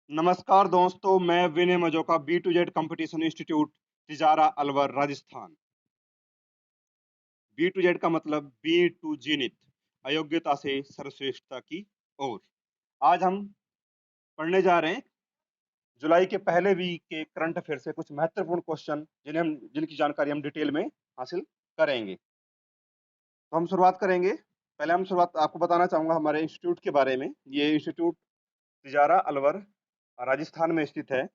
नमस्कार दोस्तों, मैं Vinay Majoka B to Z competition institute Tijara Alwar Rajasthan. B to Z का मतलब बी टू जीनित, अयोग्यता से सर्वश्रेष्ठता की ओर। आज हम पढ़ने जा रहे हैं जुलाई के पहले वीक के करंट अफेयर से कुछ महत्वपूर्ण क्वेश्चन जिनकी जानकारी हम डिटेल में हासिल करेंगे। तो हम शुरुआत करेंगे। पहले हम शुरुआत आपको बताना चाहूंगा हमारे इंस्टीट्यूट के बारे में। ये इंस्टीट्यूट तिजारा अलवर राजस्थान में स्थित है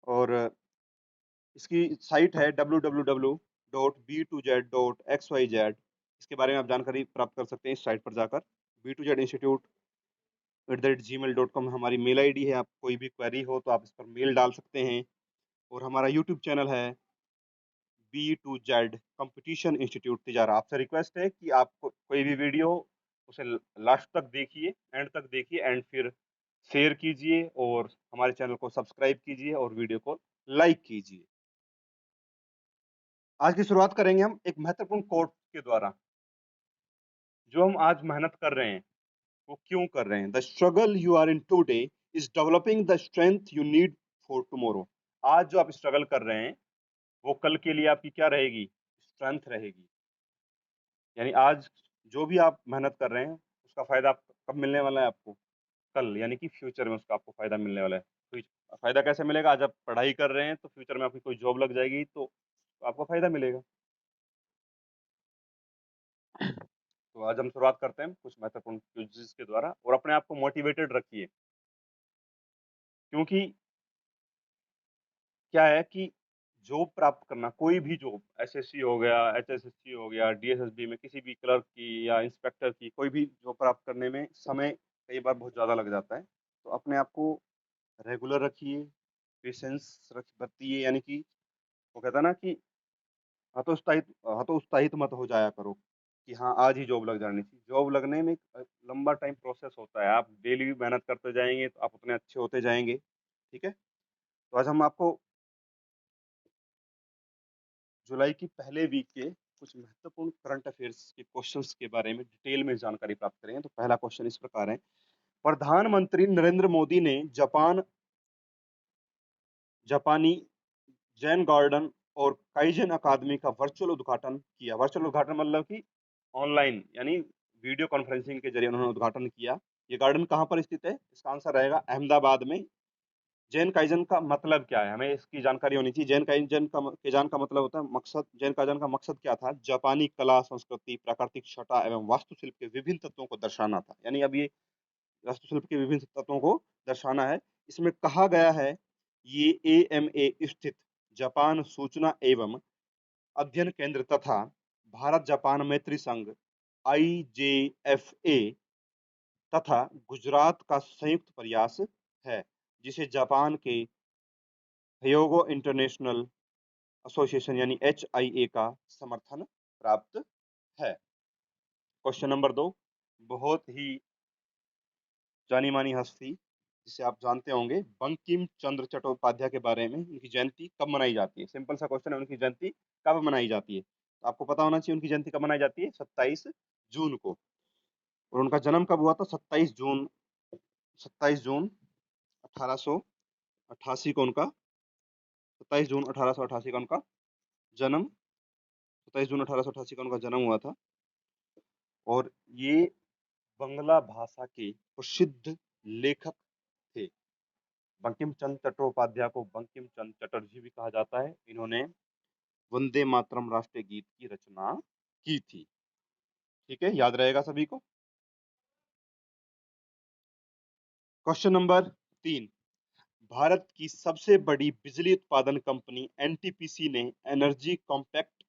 और इसकी साइट है www.b2z.xyz। इसके बारे में आप जानकारी प्राप्त कर सकते हैं इस साइट पर जाकर। b2zinstitute@gmail.com हमारी मेल आईडी है। आप कोई भी क्वेरी हो तो आप इस पर मेल डाल सकते हैं। और हमारा यूट्यूब चैनल है B2Z कंपटीशन इंस्टीट्यूट तिजारा। आपसे रिक्वेस्ट है कि आप कोई भी वीडियो उसे लास्ट तक देखिए, एंड तक देखिए, एंड फिर शेयर कीजिए और हमारे चैनल को सब्सक्राइब कीजिए और वीडियो को लाइक कीजिए। आज की शुरुआत करेंगे हम एक महत्वपूर्ण कोट के द्वारा। जो हम आज मेहनत कर रहे हैं वो क्यों कर रहे हैं? The struggle you are in today is developing the strength you need for tomorrow. आज जो आप स्ट्रगल कर रहे हैं वो कल के लिए आपकी क्या रहेगी? स्ट्रेंथ रहेगी। यानी आज जो भी आप मेहनत कर रहे हैं उसका फायदा कब मिलने वाला है आपको? कल, यानी कि फ्यूचर में उसका आपको फायदा मिलने वाला है। फायदा कैसे मिलेगा? आज आप पढ़ाई कर रहे हैं तो फ्यूचर में आपकी कोई जॉब लग जाएगी तो आपको फायदा मिलेगा। तो आज हम शुरुआत करते हैं कुछ महत्वपूर्ण क्विज़ के द्वारा। और अपने आप को मोटिवेटेड रखिए, क्योंकि क्या है कि जॉब प्राप्त करना, कोई भी जॉब, एसएससी हो गया, एचएसएससी हो गया, डीएसएसबी में किसी भी क्लर्क की या इंस्पेक्टर की, कोई भी जॉब प्राप्त करने में समय कई बार बहुत ज़्यादा लग जाता है। तो अपने आप को रेगुलर रखिए, पेशेंस बरतिए, यानी कि वो कहता है ना कि हतोत्साहित मत हो जाया करो कि हाँ आज ही जॉब लग जानी चाहिए। जॉब लगने में एक लंबा टाइम प्रोसेस होता है। आप डेली भी मेहनत करते जाएंगे तो आप उतने अच्छे होते जाएंगे। ठीक है। तो आज हम आपको जुलाई की पहले वीक के कुछ महत्वपूर्ण करंट अफेयर्स के क्वेश्चंस के बारे में डिटेल में जानकारी प्राप्त करेंगे। तो पहला क्वेश्चन इस प्रकार है। प्रधानमंत्री नरेंद्र मोदी ने जापानी जैन गार्डन और काइजन अकादमी का वर्चुअल उद्घाटन किया। वर्चुअल उद्घाटन मतलब कि ऑनलाइन, यानी वीडियो कॉन्फ्रेंसिंग के जरिए उन्होंने उद्घाटन किया। ये गार्डन कहाँ पर स्थित है? इसका आंसर रहेगा अहमदाबाद में। जैन काइजन का मतलब क्या है, हमें इसकी जानकारी होनी चाहिए। जैन का मतलब होता है मकसद। जैन काइजन का मकसद क्या था? जापानी कला, संस्कृति, प्राकृतिक छटा एवं वास्तुशिल्प के विभिन्न तत्वों को दर्शाना था। यानी अब ये वास्तुशिल्प के विभिन्न तत्वों को दर्शाना है। इसमें कहा गया है ये एएमए स्थित जापान सूचना एवं अध्ययन केंद्र तथा भारत जापान मैत्री संघ आईजेएफए तथा गुजरात का संयुक्त प्रयास है, जिसे जापान के हयोगो इंटरनेशनल एसोसिएशन यानी एचआईए का समर्थन प्राप्त है। क्वेश्चन नंबर 2, बहुत ही जानी मानी हस्ती जिसे आप जानते होंगे, बंकिम चंद्र चट्टोपाध्याय के बारे में। उनकी जयंती कब मनाई जाती है? सिंपल सा क्वेश्चन है, उनकी जयंती कब मनाई जाती है? तो आपको पता होना चाहिए उनकी जयंती कब मनाई जाती है। 27 जून को। और उनका जन्म कब हुआ था? 27 जून 1888 को उनका 27 जून 1888 का उनका जन्म 27 जून 1888 का उनका जन्म हुआ था। और ये बंगला भाषा के प्रसिद्ध लेखक थे। बंकिम चंद्र चट्टोपाध्याय को बंकिम चंद्र चटर्जी भी कहा जाता है। इन्होंने वंदे मातरम राष्ट्रीय गीत की रचना की थी। ठीक है, याद रहेगा सभी को। क्वेश्चन नंबर 3, भारत की सबसे बड़ी बिजली उत्पादन कंपनी एनटीपीसी ने एनर्जी कॉम्पैक्ट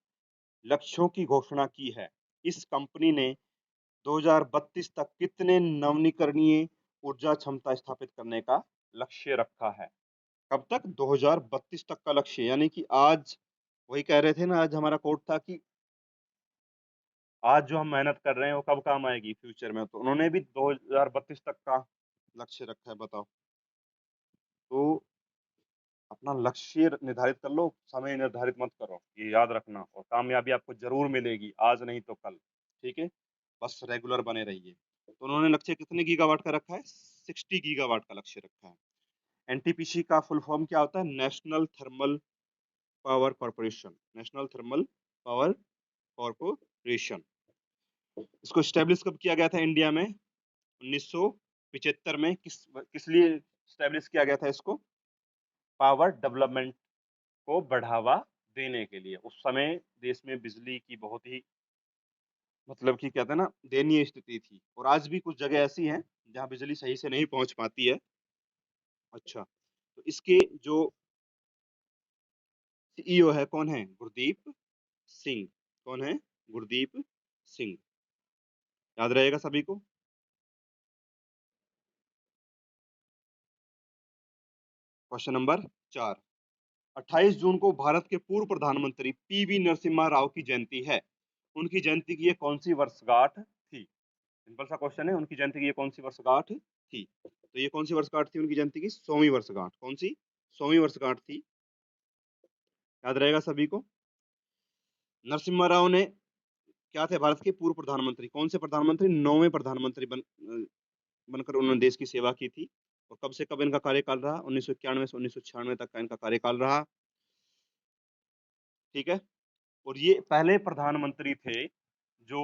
लक्ष्यों की घोषणा की है। इस कंपनी ने 2032 तक कितने नवीकरणीय ऊर्जा क्षमता स्थापित करने का लक्ष्य रखा है? कब तक? 2032 तक का लक्ष्य। यानी कि आज वही कह रहे थे ना, आज हमारा कोट था कि आज जो हम मेहनत कर रहे हैं वो कब काम आएगी? फ्यूचर में। तो उन्होंने भी 2032 तक का लक्ष्य रखा है। बताओ। तो अपना लक्ष्य निर्धारित कर लो, समय निर्धारित मत करो, ये याद रखना। और कामयाबी आपको जरूर मिलेगी, आज नहीं तो कल। ठीक है, बस रेगुलर बने रहिए। तो उन्होंने लक्ष्य कितने गीगावाट का रखा है? 60 गीगावाट का लक्ष्य रखा है। एनटीपीसी का फुल फॉर्म क्या होता है? National thermal power corporation. National thermal power corporation. इसको स्टैब्लिश कब किया गया था इंडिया में? 1975 में। किस लिए स्टैब्लिश किया गया था इसको? पावर डेवलपमेंट को बढ़ावा देने के लिए। उस समय देश में बिजली की बहुत ही मतलब कि कहते हैं ना दयनीय स्थिति थी, और आज भी कुछ जगह ऐसी हैं जहां बिजली सही से नहीं पहुंच पाती है। अच्छा, तो इसके जो सीईओ है कौन है? गुरदीप सिंह। कौन है? गुरदीप सिंह। याद रहेगा सभी को। Question number 4। 28 जून को भारत के पूर्व प्रधानमंत्री पीवी नरसिम्हा राव की जयंती है। उनकी जयंती की ये कौन सी वर्षगांठ थी? सिंपल सा क्वेश्चन है, उनकी जयंती की ये कौन सी वर्षगांठ थी? तो ये कौन सी वर्षगांठ थी उनकी जयंती की? 100वीं वर्षगांठ। कौन सी? 100वीं वर्षगांठ थी। याद रहेगा सभी को। नरसिम्हा राव ने क्या थे? भारत के पूर्व प्रधानमंत्री। कौन से प्रधानमंत्री? 9वें प्रधानमंत्री बनकर उन्होंने देश की सेवा की थी। और कब से कब इनका कार्यकाल रहा? 1991 से 1996 तक का इनका कार्यकाल रहा। ठीक है। और ये पहले प्रधानमंत्री थे जो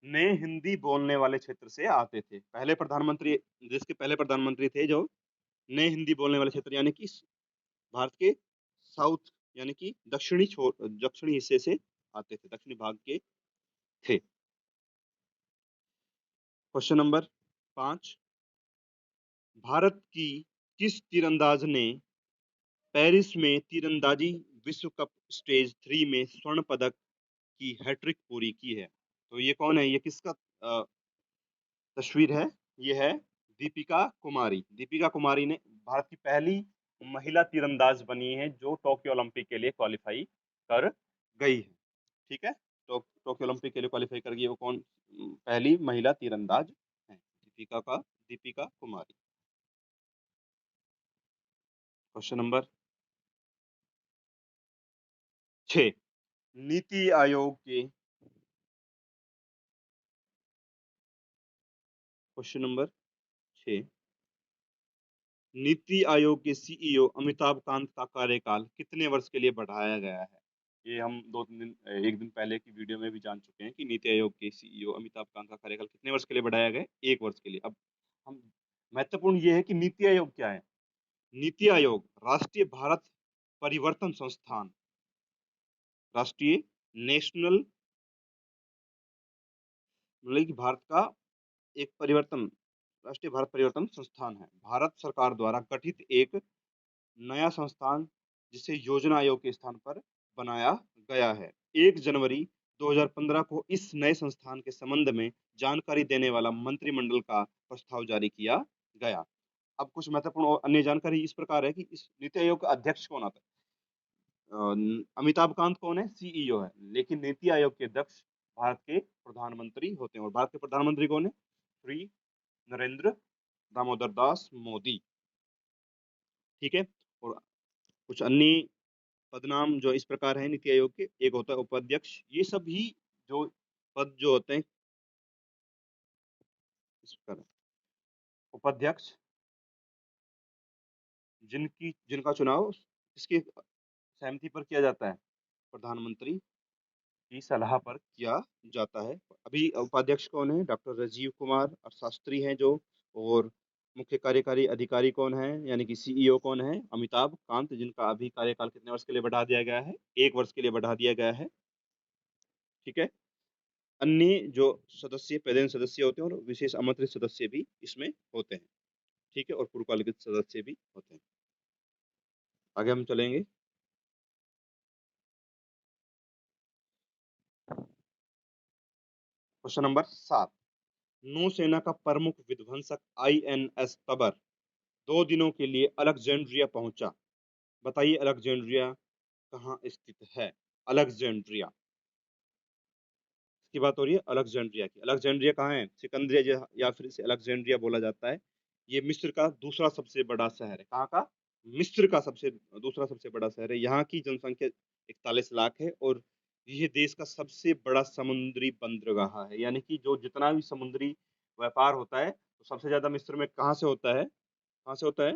नए हिंदी बोलने वाले क्षेत्र से आते थे। पहले प्रधानमंत्री, देश के पहले प्रधानमंत्री थे जो नए हिंदी बोलने वाले क्षेत्र यानी कि भारत के साउथ यानी कि दक्षिणी हिस्से से आते थे, दक्षिणी भाग के थे। Question number 5। भारत की किस तीरंदाज ने पेरिस में तीरंदाजी विश्व कप स्टेज 3 में स्वर्ण पदक की हैट्रिक पूरी की है? तो ये कौन है? ये किसका तस्वीर है? ये है दीपिका कुमारी। दीपिका कुमारी ने भारत की पहली महिला तीरंदाज बनी है जो टोक्यो ओलंपिक के लिए क्वालिफाई कर गई है। ठीक है, तो टोक्यो ओलंपिक के लिए क्वालिफाई कर गई वो कौन? पहली महिला तीरंदाज है दीपिका कुमारी। Question number 6। नीति आयोग के क्वेश्चन नंबर 6। नीति आयोग के सीईओ अमिताभ कांत का कार्यकाल कितने वर्ष के लिए बढ़ाया गया है? ये हम 2-3 दिन, एक दिन पहले की वीडियो में भी जान चुके हैं कि नीति आयोग के सीईओ अमिताभ कांत का कार्यकाल कितने वर्ष के लिए बढ़ाया गया है? 1 वर्ष के लिए। अब हम महत्वपूर्ण ये है कि नीति आयोग क्या है? नीति आयोग राष्ट्रीय भारत परिवर्तन संस्थान, राष्ट्रीय नेशनल मतलब कि भारत का एक परिवर्तन, राष्ट्रीय भारत परिवर्तन संस्थान है। भारत सरकार द्वारा गठित एक नया संस्थान जिसे योजना आयोग के स्थान पर बनाया गया है। 1 जनवरी 2015 को इस नए संस्थान के संबंध में जानकारी देने वाला मंत्रिमंडल का प्रस्ताव जारी किया गया। अब कुछ महत्वपूर्ण और अन्य जानकारी इस प्रकार है कि इस नीति आयोग का अध्यक्ष कौन आता है? अमिताभ कांत कौन है? सीईओ है। लेकिन नीति आयोग के अध्यक्ष भारत के प्रधानमंत्री होते हैं। और भारत के प्रधानमंत्री कौन है? श्री नरेंद्र दामोदर दास मोदी। ठीक है। और कुछ अन्य पदनाम जो इस प्रकार है नीति आयोग के। एक होता है उपाध्यक्ष। ये सभी जो पद जो होते हैं इस प्रकार है। उपाध्यक्ष जिनका चुनाव किसकी सहमति पर किया जाता है? प्रधानमंत्री की सलाह पर किया जाता है। अभी उपाध्यक्ष कौन है? डॉक्टर राजीव कुमार और शास्त्री हैं जो। और मुख्य कार्यकारी अधिकारी कौन है यानी कि सीईओ कौन है? अमिताभ कांत, जिनका अभी कार्यकाल कितने वर्ष के लिए बढ़ा दिया गया है? 1 वर्ष के लिए बढ़ा दिया गया है। ठीक है। अन्य जो सदस्य पदेन सदस्य होते हैं और विशेष आमंत्रित सदस्य भी इसमें होते हैं। ठीक है। और पूर्वकालिक सदस्य भी होते हैं। आगे हम चलेंगे। Question number 7। नौसेना का प्रमुख विध्वंसक आईएनएस तबर 2 दिनों के लिए अलेक्जेंड्रिया पहुंचा। बताइए अलेक्जेंड्रिया कहाँ स्थित है? अलेक्जेंड्रिया की बात हो रही है। अलेक्जेंड्रिया की। अलेक्जेंड्रिया कहाँ है? सिकंदरिया या फिर इसे अलेक्जेंड्रिया बोला जाता है। ये मिस्र का दूसरा सबसे बड़ा शहर है। कहाँ का? मिस्र का दूसरा सबसे बड़ा शहर है। यहाँ की जनसंख्या 41 लाख है। और ये देश का सबसे बड़ा समुद्री बंदरगाह है। यानी कि जो जितना भी समुद्री व्यापार होता है तो सबसे ज्यादा मिस्र में कहाँ से होता है, कहाँ से होता है?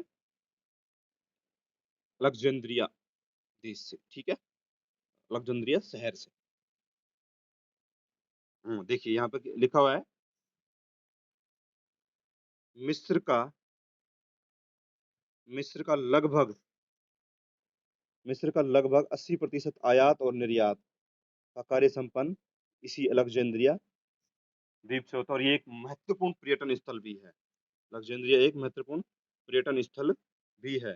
अलेक्जेंड्रिया देश से, ठीक है, अलेक्जेंड्रिया शहर से। देखिए यहाँ पे लिखा हुआ है, मिस्र का मिस्र का लगभग मिस्र का लगभग 80% आयात और निर्यात का कार्य संपन्न इसी अलेक्जेंड्रिया द्वीप से होता है, और ये एक महत्वपूर्ण पर्यटन स्थल भी है। अलेक्जेंड्रिया एक महत्वपूर्ण पर्यटन स्थल भी है,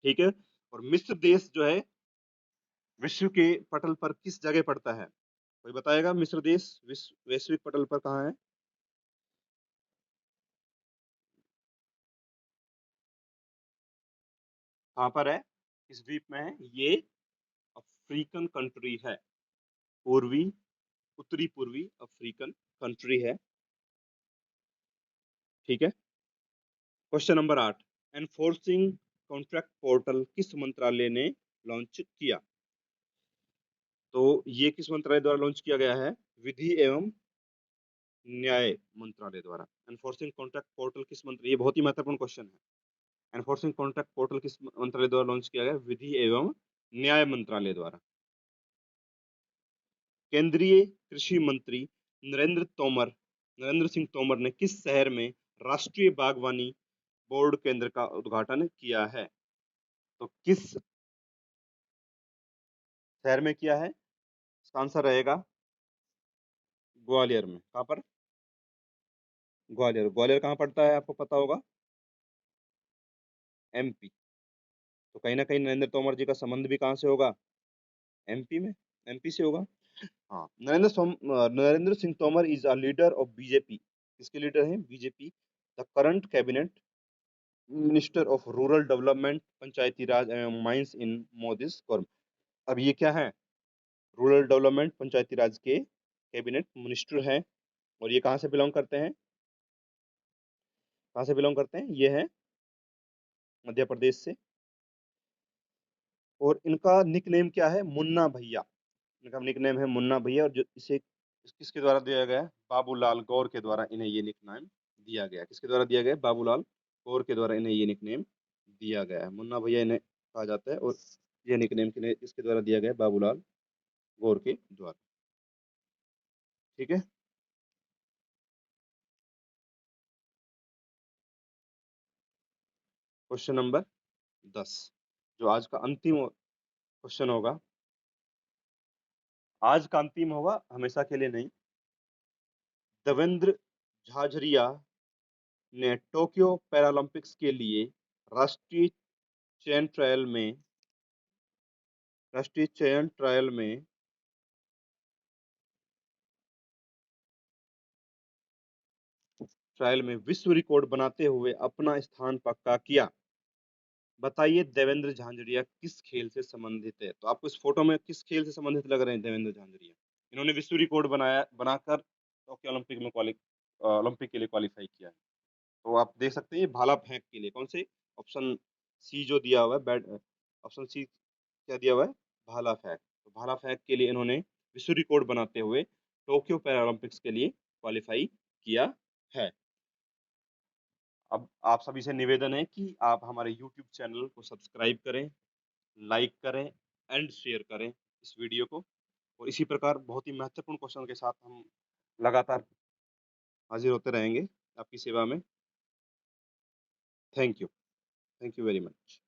ठीक है। और मिस्र देश जो है विश्व के पटल पर किस जगह पड़ता है? कोई बताएगा मिस्र देश विश्व वैश्विक पटल पर कहाँ है? कहाँ पर है, किस द्वीप में है ये? अफ्रीकन कंट्री है, पूर्वी उत्तरी पूर्वी अफ्रीकन कंट्री है, ठीक है। Question number 8, enforcing contract portal किस मंत्रालय ने लॉन्च किया? तो ये किस मंत्रालय द्वारा लॉन्च किया गया है? विधि एवं न्याय मंत्रालय द्वारा। एनफोर्सिंग कॉन्ट्रैक्ट पोर्टल किस मंत्रालय, ये बहुत ही महत्वपूर्ण क्वेश्चन है। एनफोर्सिंग कॉन्ट्रैक्ट पोर्टल किस मंत्रालय द्वारा लॉन्च किया गया? विधि एवं न्याय मंत्रालय द्वारा। केंद्रीय कृषि मंत्री नरेंद्र सिंह तोमर ने किस शहर में राष्ट्रीय बागवानी बोर्ड केंद्र का उद्घाटन किया है? तो किस शहर में किया है? इसका आंसर रहेगा ग्वालियर में। कहाँ पर? ग्वालियर। ग्वालियर कहाँ पड़ता है आपको पता होगा? एमपी। तो कहीं ना कहीं नरेंद्र तोमर जी का संबंध भी कहाँ से होगा? एमपी में, एमपी से होगा। हाँ, Narendra Singh Tomar is a leader of BJP. किसके लीडर हैं? BJP. The current cabinet minister of rural development, Panchayati Raj एवं माइंस इन मोदीज गवर्नमेंट। अब ये क्या है? रूरल डेवलपमेंट पंचायती राज के कैबिनेट मिनिस्टर हैं, और ये कहाँ से बिलोंग करते हैं? कहाँ से बिलोंग करते हैं? ये है मध्य प्रदेश से। और इनका निकनेम क्या है? मुन्ना भैया। इनका निकनेम है मुन्ना भैया, और जो इसे किसके द्वारा दिया गया है? बाबूलाल गौर के द्वारा इन्हें ये निकनेम दिया गया। किसके द्वारा दिया गया? बाबूलाल गौर के द्वारा इन्हें ये निकनेम दिया गया है। मुन्ना भैया इन्हें कहा जाता है, और ये निकनेम किसके द्वारा दिया गया है? बाबूलाल गौर के द्वारा, ठीक है। क्वेश्चन नंबर 10, जो आज का अंतिम क्वेश्चन होगा, आज का अंतिम होगा, हमेशा के लिए नहीं। देवेंद्र झाझरिया ने टोक्यो पैरालंपिक्स के लिए राष्ट्रीय चयन ट्रायल में राष्ट्रीय चयन ट्रायल में विश्व रिकॉर्ड बनाते हुए अपना स्थान पक्का किया। बताइए देवेंद्र झांझरिया किस खेल से संबंधित है? तो आपको इस फोटो में किस खेल से संबंधित लग रहे हैं देवेंद्र झांझरिया? इन्होंने विश्व रिकॉर्ड बनाकर टोक्यो ओलंपिक में ओलंपिक के लिए क्वालिफाई किया है। तो आप देख सकते हैं ये भाला फेंक के लिए, कौन से? ऑप्शन सी जो दिया हुआ है, बैट ऑप्शन सी क्या दिया हुआ है? भाला फेंक। तो भाला फेंक के लिए इन्होंने विश्व रिकॉर्ड बनाते हुए टोक्यो पैरालंपिक्स के लिए क्वालिफाई किया है। अब आप सभी से निवेदन है कि आप हमारे YouTube चैनल को सब्सक्राइब करें, लाइक करें एंड शेयर करें इस वीडियो को, और इसी प्रकार बहुत ही महत्वपूर्ण क्वेश्चन के साथ हम लगातार हाजिर होते रहेंगे आपकी सेवा में। Thank you very much.